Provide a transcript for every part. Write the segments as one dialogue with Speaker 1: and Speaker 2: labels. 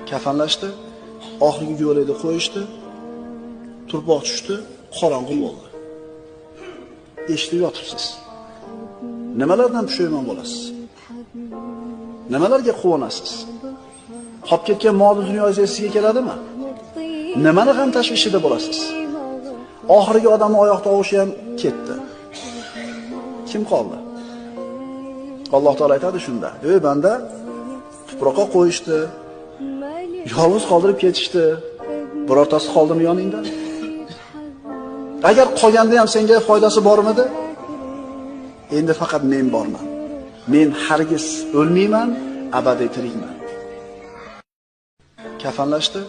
Speaker 1: Kafanlashdi, oxirgi yo'lida qo'yishdi, turpoq tushdi, qorong'u bo'ldi. Eshitib yotibsiz. Nimalardan pushaymon bo'lasiz? Nimalarga quvonasiz? Qolib ketgan mol dunyoingiz sizga keladimi? Nimani ham tashvishida bo'lasiz? Oxirgi odamni oyoq tovushi ham ketdi. Kim qoldi? Alloh taolo aytadi shunda: "Ey banda, tuproqqa qo'yishdi, yolg'iz qoldirib ketishdi. Birortasi qoldimi yoningda? Agar qolganda ham senga foydasi bormidi? Endi faqat men borman. Men hargiz o'lmayman, abadiy tirikman." Kafanlashdi,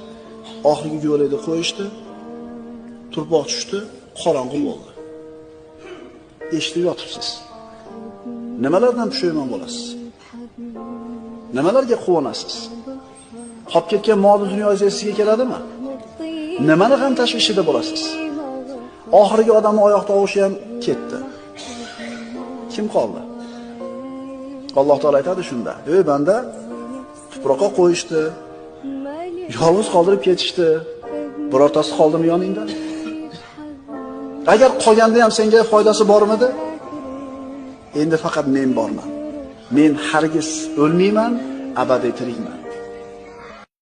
Speaker 1: oxirgi yo'lida qo'yishdi, turpoq tushdi, qorong'u bo'ldi. Eshitib yotibsiz. Nimalardan pushaymon bo'lasiz? Nimalarga quvonasiz? Qolib ketgan mol dunyoingiz sizga keladimi? Nimani ham tashvishida bo'lasiz? Oxirgi odamni oyoq tovushi ham ketdi. Kim qoldi? Alloh taolo aytadi shunda: "Ey banda, tuproqqa qo'yishdi, yolg'iz qoldirib ketishdi. Birortasi qoldimi yoningda? Agar qolganda ham senga foydasi bormidi? Endi faqat men borman. Men hargiz o'lmayman, abadiy tirikman."